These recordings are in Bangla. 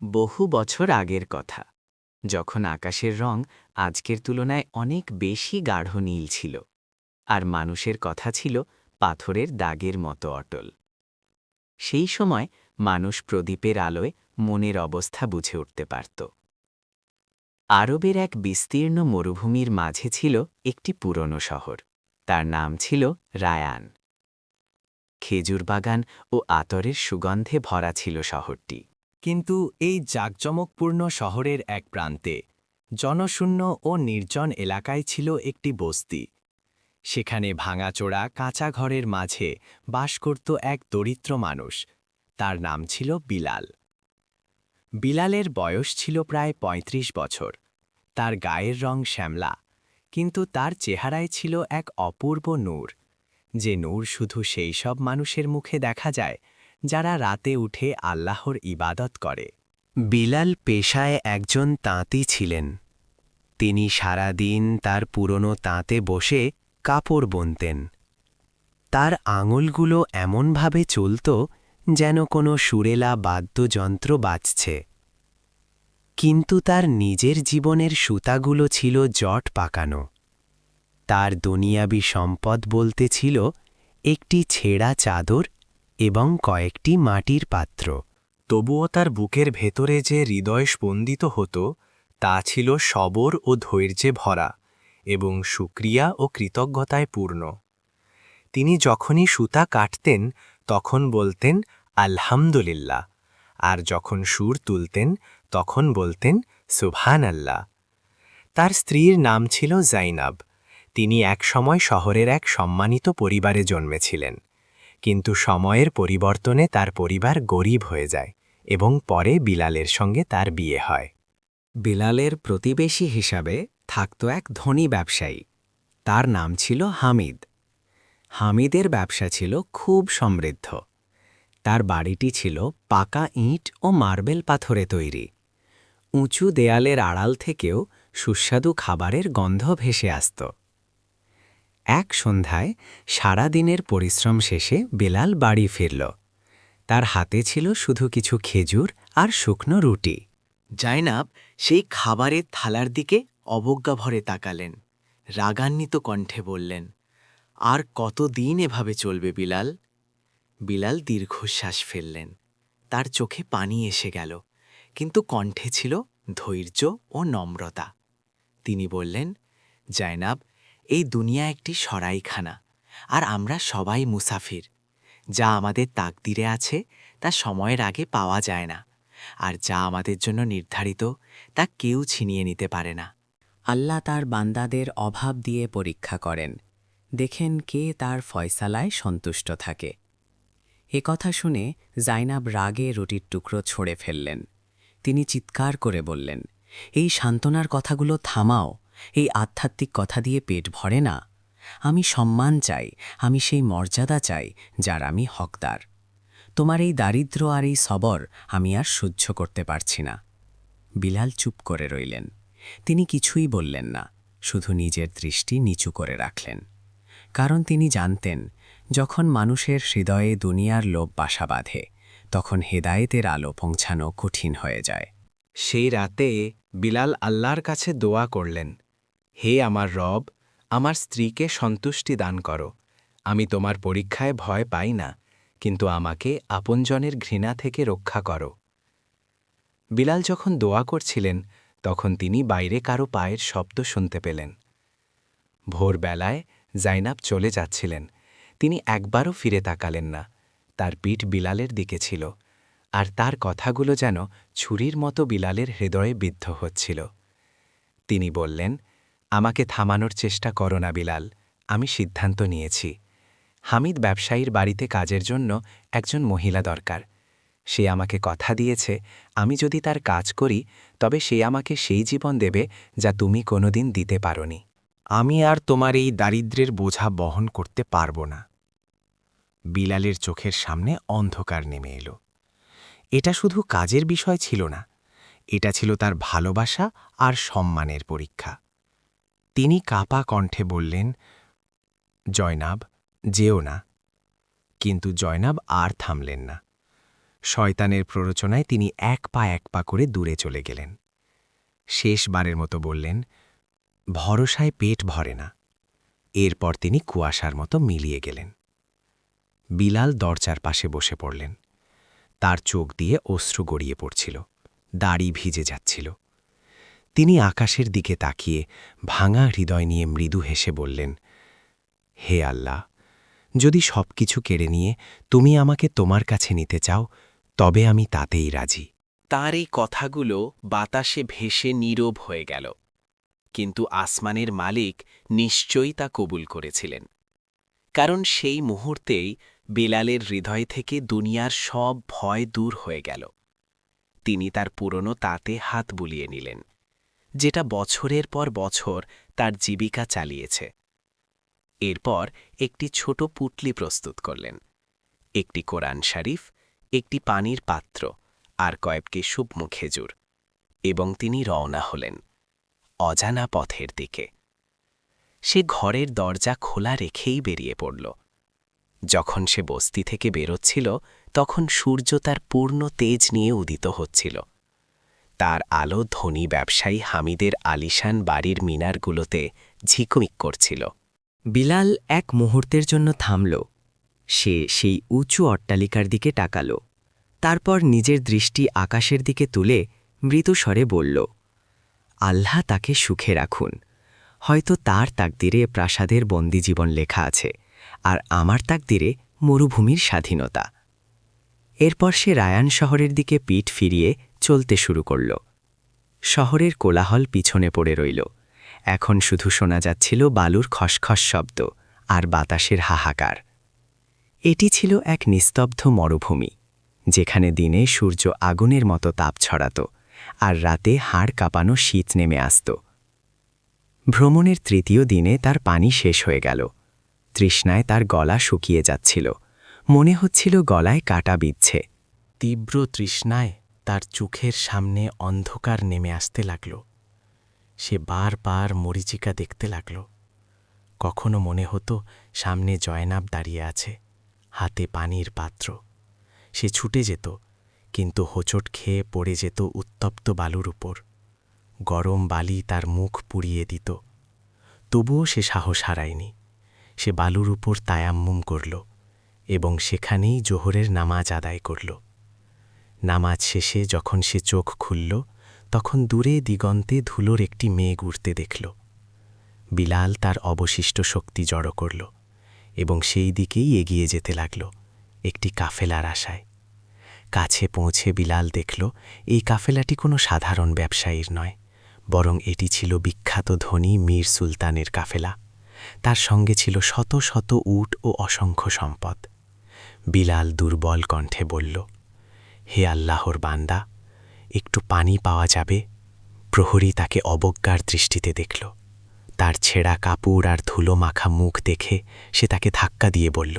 বহু বছর আগের কথা, যখন আকাশের রং আজকের তুলনায় অনেক বেশি গাঢ় নীল ছিল আর মানুষের কথা ছিল পাথরের দাগের মতো অটল। সেই সময় মানুষ প্রদীপের আলোয় মনের অবস্থা বুঝে উঠতে পারত। আরবের এক বিস্তীর্ণ মরুভূমির মাঝে ছিল একটি পুরনো শহর। তার নাম ছিল রায়ান। খেজুর বাগান ও আতরের সুগন্ধে ভরা ছিল শহরটি। কিন্তু এই জাঁকজমকপূর্ণ শহরের এক প্রান্তে জনশূন্য ও নির্জন এলাকায় ছিল একটি বস্তি। সেখানে ভাঙাচোরা কাঁচা ঘরের মাঝে বাস করত এক দরিদ্র মানুষ। তার নাম ছিল বিলাল। বিলালের বয়স ছিল প্রায় ৩৫ বছর। তার গায়ের রং শ্যামলা, কিন্তু তার চেহারায় ছিল এক অপূর্ব নূর, যে নূর শুধু সেই সব মানুষের মুখে দেখা যায় যারা রাতে উঠে আল্লাহর ইবাদত করে। বিলাল পেশায় একজন তাঁতি ছিলেন। তিনি সারাদিন তার পুরনো তাঁতে বসে কাপড় বুনতেন। তার আঙুলগুলো এমনভাবে চলত যেন কোনো সুরেলা বাদ্যযন্ত্র বাজছে। কিন্তু তার নিজের জীবনের সুতাগুলো ছিল জট পাকানো। তার দুনিয়াবি সম্পদ বলতে ছিল একটি ছেঁড়া চাদর এবং কয়েকটি মাটির পাত্র। তবুও তার বুকের ভেতরে যে হৃদয় স্পন্দিত হতো, তা ছিল সবর ও ধৈর্যে ভরা এবং শুকরিয়া ও কৃতজ্ঞতায় পূর্ণ। তিনি যখনই সুতা কাটতেন তখন বলতেন আলহামদুলিল্লাহ, আর যখন সুর তুলতেন তখন বলতেন সুবহানাল্লাহ। তার স্ত্রীর নাম ছিল জাইনাব। তিনি একসময় শহরের এক সম্মানিত পরিবারে জন্মেছিলেন, কিন্তু সময়ের পরিবর্তনে তার পরিবার গরিব হয়ে যায় এবং পরে বিলালের সঙ্গে তার বিয়ে হয়। বিলালের প্রতিবেশী হিসাবে থাকত এক ধনী ব্যবসায়ী। তার নাম ছিল হামিদ। হামিদের ব্যবসা ছিল খুব সমৃদ্ধ। তার বাড়িটি ছিল পাকা ইট ও মার্বেল পাথরে তৈরি। উঁচু দেয়ালের আড়াল থেকেও সুস্বাদু খাবারের গন্ধ ভেসে আসত। এক সন্ধ্যায় সারা দিনের পরিশ্রম শেষে বেলাল বাড়ি ফিরল। তার হাতে ছিল শুধু কিছু খেজুর আর শুকনো রুটি। জাইনাব সেই খাবারের থালার দিকে অবজ্ঞা ভরে তাকালেন। রাগান্বিত কণ্ঠে বললেন, আর কতদিন এভাবে চলবে বিলাল? বিলাল দীর্ঘশ্বাস ফেললেন। তার চোখে পানি এসে গেল, কিন্তু কণ্ঠে ছিল ধৈর্য ও নম্রতা। তিনি বললেন, জাইনাব, এই দুনিয়া একটি সরাইখানা, আর আমরা সবাই মুসাফির। যা আমাদের তাকদিরে আছে তা সময়ের আগে পাওয়া যায় না, আর যা আমাদের জন্য নির্ধারিত তা কেউ ছিনিয়ে নিতে পারে না। আল্লাহ তার বান্দাদের অভাব দিয়ে পরীক্ষা করেন, দেখেন কে তার ফয়সালায় সন্তুষ্ট থাকে। এ কথা শুনে জাইনাব রাগে রুটির টুকরো ছড়ে ফেললেন। তিনি চিৎকার করে বললেন, এই সান্ত্বনার কথাগুলো থামাও। এই আধ্যাত্মিক কথা দিয়ে পেট ভরে না। আমি সম্মান চাই, আমি সেই মর্যাদা চাই যার আমি হকদার। তোমার এই দারিদ্র্য আর এই সবর আমি আর সহ্য করতে পারছি না। বিলাল চুপ করে রইলেন। তিনি কিছুই বললেন না, শুধু নিজের দৃষ্টি নিচু করে রাখলেন। কারণ তিনি জানতেন, যখন মানুষের হৃদয়ে দুনিয়ার লোভ বাসা বাঁধে, তখন হেদায়েতের আলো পৌঁছানো কঠিন হয়ে যায়। সেই রাতে বিলাল আল্লাহর কাছে দোয়া করলেন, হে আমার রব, আমার স্ত্রীকে সন্তুষ্টি দান করো। আমি তোমার পরীক্ষায় ভয় পাই না, কিন্তু আমাকে আপনজনের ঘৃণা থেকে রক্ষা করো। বিলাল যখন দোয়া করছিলেন, তখন তিনি বাইরে কারো পায়ের শব্দ শুনতে পেলেন। ভোরবেলায় জাইনাব চলে যাচ্ছিলেন। তিনি একবারও ফিরে তাকালেন না। তার পিঠ বিলালের দিকে ছিল, আর তার কথাগুলো যেন ছুরির মতো বিলালের হৃদয়ে বিদ্ধ হচ্ছিল। তিনি বললেন, আমাকে থামানোর চেষ্টা করো না বিলাল, আমি সিদ্ধান্ত নিয়েছি। হামিদ ব্যবসায়ীর বাড়িতে কাজের জন্য একজন মহিলা দরকার। সে আমাকে কথা দিয়েছে, আমি যদি তার কাজ করি তবে সে আমাকে সেই জীবন দেবে যা তুমি কোনোদিন দিতে পারোনি। আমি আর তোমার এই দারিদ্র্যের বোঝা বহন করতে পারব না। বিলালের চোখের সামনে অন্ধকার নেমে এলো। এটা শুধু কাজের বিষয় ছিল না, এটা ছিল তার ভালোবাসা আর সম্মানের পরীক্ষা। তিনি কাঁপা কণ্ঠে বললেন, জয়নাব, যেও না। কিন্তু জয়নাব আর থামলেন না। শয়তানের প্ররোচনায় তিনি এক পা করে দূরে চলে গেলেন। শেষবারের মতো বললেন, ভরসায় পেট ভরে না। এরপর তিনি কুয়াশার মতো মিলিয়ে গেলেন। বিলাল দরজার পাশে বসে পড়লেন। তার চোখ দিয়ে অশ্রু গড়িয়ে পড়ছিল, দাড়ি ভিজে যাচ্ছিল। তিনি আকাশের দিকে তাকিয়ে ভাঙা হৃদয় নিয়ে মৃদু হেসে বললেন, হে আল্লাহ, যদি সবকিছু কেড়ে নিয়ে তুমি আমাকে তোমার কাছে নিতে চাও, তবে আমি তাতেই রাজি। তার এই কথাগুলো বাতাসে ভেসে নীরব হয়ে গেল, কিন্তু আসমানের মালিক নিশ্চয়ই তা কবুল করেছিলেন, কারণ সেই মুহূর্তেই বেলালের হৃদয় থেকে দুনিয়ার সব ভয় দূর হয়ে গেল। তিনি তার পুরনো তাতে হাত বুলিয়ে নিলেন, যেটা বছরের পর বছর তার জীবিকা চালিয়েছে। এরপর একটি ছোট পুটলি প্রস্তুত করলেন, একটি কোরআন শরীফ, একটি পানির পাত্র আর কয়েকটি শুকনো খেজুর, এবং তিনি রওনা হলেন অজানা পথের দিকে। সে ঘরের দরজা খোলা রেখেই বেরিয়ে পড়ল। যখন সে বস্তি থেকে বেরোচ্ছিল, তখন সূর্য তার পূর্ণ তেজ নিয়ে উদিত হচ্ছিল। তার আলো ধনী ব্যবসায়ী হামিদের আলিশান বাড়ির মিনারগুলোতে ঝিকমিক করছিল। বিলাল এক মুহূর্তের জন্য থামল। সে সেই উঁচু অট্টালিকার দিকে তাকাল। তারপর নিজের দৃষ্টি আকাশের দিকে তুলে মৃদুস্বরে বলল, আল্লাহ তাকে সুখে রাখুন। হয়তো তার তাকদিরে প্রাসাদের বন্দি জীবন লেখা আছে, আর আমার তাকদিরে মরুভূমির স্বাধীনতা। এরপর সে রায়ান শহরের দিকে পিঠ ফিরিয়ে চলতে শুরু করল। শহরের কোলাহল পিছনে পড়ে রইল। এখন শুধু শোনা যাচ্ছিল বালুর খসখস শব্দ আর বাতাসের হাহাকার। এটি ছিল এক নিস্তব্ধ মরুভূমি, যেখানে দিনে সূর্য আগুনের মতো তাপ ছড়াত, আর রাতে হাড় কাঁপানো শীত নেমে আসত। ভ্রমণের তৃতীয় দিনে তার পানি শেষ হয়ে গেল। তৃষ্ণায় তার গলা শুকিয়ে যাচ্ছিল, মনে হচ্ছিল গলায় কাঁটা বিঁধছে। তীব্র তৃষ্ণায় তার চোখের সামনে অন্ধকার নেমে আসতে লাগল। সে বারবার মরীচিকা দেখতে লাগল। কখনো মনে হতো সামনে জয়নাব দাঁড়িয়ে আছে, হাতে পানির পাত্র। সে ছুটে যেত, কিন্তু হোঁচট খেয়ে পড়ে যেত উত্তপ্ত বালুর উপর। গরম বালি তার মুখ পুড়িয়ে দিত। তবুও সে সাহস হারায়নি। সে বালুর উপর তায়াম্মুম করল এবং সেখানেই জোহরের নামাজ আদায় করল। নামাজ শেষে যখন সে চোখ খুলল, তখন দূরে দিগন্তে ধুলোর একটি মেঘ উড়তে দেখল। বিলাল তার অবশিষ্ট শক্তি জড়ো করল এবং সেই দিকেই এগিয়ে যেতে লাগল, একটি কাফেলার আশায়। কাছে পৌঁছে বিলাল দেখল এই কাফেলাটি কোনো সাধারণ ব্যবসায়ীর নয়, বরং এটি ছিল বিখ্যাত ধনী মীর সুলতানের কাফেলা। তার সঙ্গে ছিল শত শত উট ও অসংখ্য সম্পদ। বিলাল দুর্বল কণ্ঠে বলল, হে আল্লাহর বান্দা, একটু পানি পাওয়া যাবে? প্রহরী তাকে অবজ্ঞার দৃষ্টিতে দেখল। তার ছেঁড়া কাপড় আর ধুলো মাখা মুখ দেখে সে তাকে ধাক্কা দিয়ে বলল,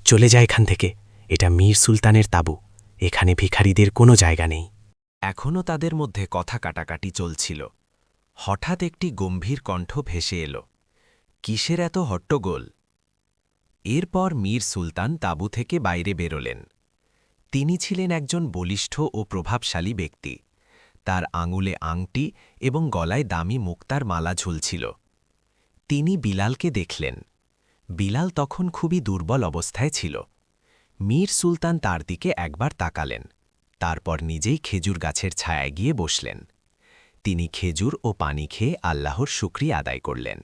চলে যায় এখান থেকে, এটা মীর সুলতানের তাঁবু, এখানে ভিখারিদের কোনো জায়গা নেই। এখনও তাদের মধ্যে কথা কাটাকাটি চলছিল। হঠাৎ একটি গম্ভীর কণ্ঠ ভেসে এল, কিসের এত হট্টগোল? এরপর মীর সুলতান তাঁবু থেকে বাইরে বেরোলেন। তিনি ছিলেন একজন বলিষ্ঠ ও প্রভাবশালী ব্যক্তি। তার আঙুলে আংটি এবং গলায় দামি মুক্তার মালা ঝুলছিল। তিনি বিলালকে দেখলেন। বিলাল তখন খুবই দুর্বল অবস্থায় ছিল। মীর সুলতান তার দিকে একবার তাকালেন, তারপর নিজেই খেজুর গাছের ছায়ায় গিয়ে বসলেন। তিনি খেজুর ও পানি খেয়ে আল্লাহর শুকরিয়া আদায় করলেন।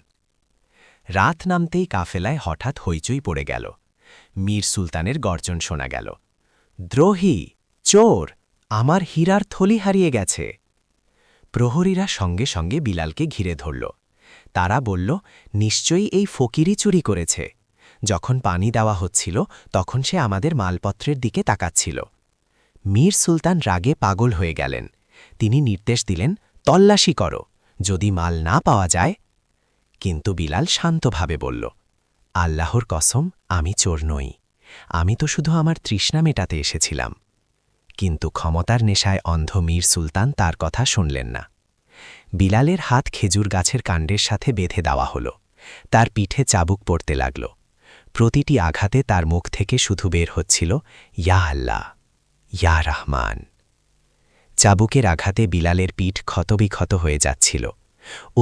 রাত নামতেই কাফেলায় হঠাৎ হইচই পড়ে গেল। মীর সুলতানের গর্জন শোনা গেল, দ্রোহী, চোর, আমার হীরার থলি হারিয়ে গেছে। প্রহরীরা সঙ্গে সঙ্গে বিলালকে ঘিরে ধরল। তারা বলল, নিশ্চয়ই এই ফকিরই চুরি করেছে। যখন পানি দেওয়া হচ্ছিল, তখন সে আমাদের মালপত্রের দিকে তাকাচ্ছিল। মীর সুলতান রাগে পাগল হয়ে গেলেন। তিনি নির্দেশ দিলেন, তল্লাশি করো, যদি মাল না পাওয়া যায়। কিন্তু বিলাল শান্তভাবে বলল, আল্লাহর কসম, আমি চোর নই। আমি তো শুধু আমার তৃষ্ণা মেটাতে এসেছিলাম। কিন্তু ক্ষমতার নেশায় অন্ধ মীর সুলতান তার কথা শুনলেন না। বিলালের হাত খেজুর গাছের কাণ্ডের সাথে বেঁধে দেওয়া হল। তার পিঠে চাবুক পড়তে লাগল। প্রতিটি আঘাতে তার মুখ থেকে শুধু বের হচ্ছিল, ইয়া আল্লাহ, ইয়া রহমান। চাবুকের আঘাতে বিলালের পিঠ ক্ষতবিক্ষত হয়ে যাচ্ছিল।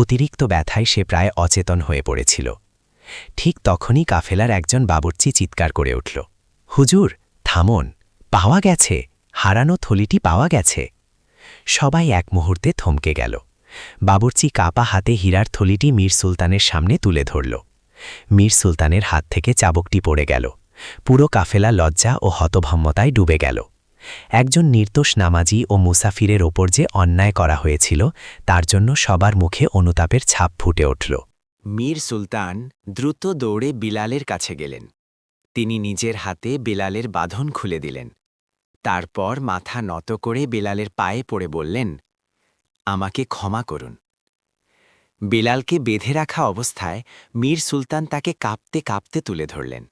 অতিরিক্ত ব্যথায় সে প্রায় অচেতন হয়ে পড়েছিল। ঠিক তখনই কাফেলার একজন বাবুর্চি চিৎকার করে উঠল, হুজুর থামুন, পাওয়া গেছে, হারানো থলিটি পাওয়া গেছে। সবাই এক মুহূর্তে থমকে গেল। বাবুর্চি কাপা হাতে হীরার থলিটি মীর সুলতানের সামনে তুলে ধরল। মীর সুলতানের হাত থেকে চাবুকটি পড়ে গেল। পুরো কাফেলা লজ্জা ও হতভম্মতায় ডুবে গেল। একজন নির্দোষ নামাজি ও মুসাফিরের ওপর যে অন্যায় করা হয়েছিল তার জন্য সবার মুখে অনুতাপের ছাপ ফুটে উঠল। মীর সুলতান দ্রুত দৌড়ে বিলালের কাছে গেলেন। তিনি নিজের হাতে বিলালের বাঁধন খুলে দিলেন। তারপর মাথা নত করে বিলালের পায়ে পড়ে বললেন, আমাকে ক্ষমা করুন। বিলালকে বেঁধে রাখা অবস্থায় মীর সুলতান তাকে কাঁপতে কাঁপতে তুলে ধরলেন।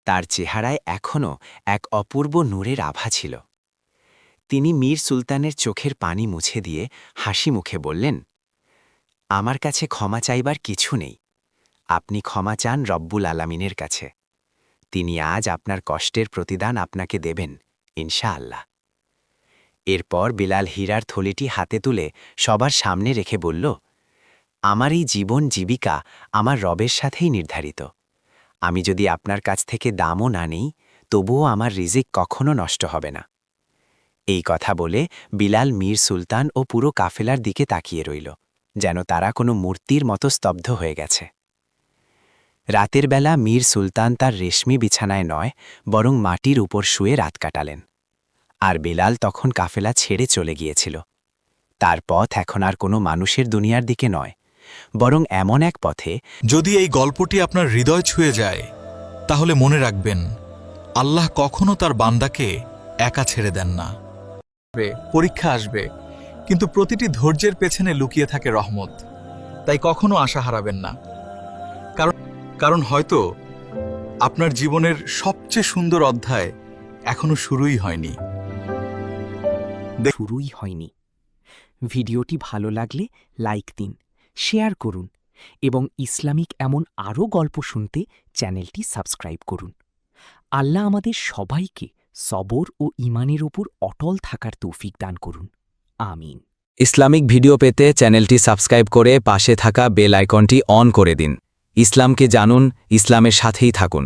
তার চেহারায় এখনও এক অপূর্ব নূরের আভা ছিল। তিনি মীর সুলতানের চোখের পানি মুছে দিয়ে হাসি মুখে বললেন, আমার কাছে ক্ষমা চাইবার কিছু নেই। আপনি ক্ষমা চান রব্বুল আলামিনের কাছে। তিনি আজ আপনার কষ্টের প্রতিদান আপনাকে দেবেন, ইনশাআল্লাহ। এরপর বিলাল হীরার থলিটি হাতে তুলে সবার সামনে রেখে বলল, আমার এই জীবন জীবিকা আমার রবের সাথেই নির্ধারিত। আমি যদি আপনার কাছ থেকে দামও না নেই, তবুও আমার রিজিক কখনো নষ্ট হবে না। এই কথা বলে বিলাল মীর সুলতান ও পুরো কাফেলার দিকে তাকিয়ে রইল, যেন তারা কোনো মূর্তির মতো স্তব্ধ হয়ে গেছে। রাতের বেলা মীর সুলতান তার রেশমি বিছানায় নয়, বরং মাটির উপর শুয়ে রাত কাটালেন। আর বিলাল তখন কাফেলা ছেড়ে চলে গিয়েছিল। তার পথ এখন আর কোনো মানুষের দুনিয়ার দিকে নয়, বরং এমন এক পথে। যদি এই গল্পটি আপনার হৃদয় ছুঁয়ে যায়, তাহলে মনে রাখবেন, আল্লাহ কখনো তার বান্দাকে একা ছেড়ে দেন না। পরীক্ষা আসবে, কিন্তু প্রতিটি ধৈর্যের পেছনে লুকিয়ে থাকে রহমত। তাই কখনো আশা হারাবেন না, কারণ হয়তো আপনার জীবনের সবচেয়ে সুন্দর অধ্যায় এখনো শুরুই হয়নি। ভিডিওটি ভালো লাগলে লাইক দিন, শেয়ার করুন এবং ইসলামিক এমন আরও গল্প শুনতে চ্যানেলটি সাবস্ক্রাইব করুন। আল্লাহ আমাদের সবাইকে সবর ও ঈমানের উপর অটল থাকার তৌফিক দান করুন। আমিন। ইসলামিক ভিডিও পেতে চ্যানেলটি সাবস্ক্রাইব করে পাশে থাকা বেল আইকনটি অন করে দিন। ইসলামকে জানুন, ইসলামের সাথেই থাকুন।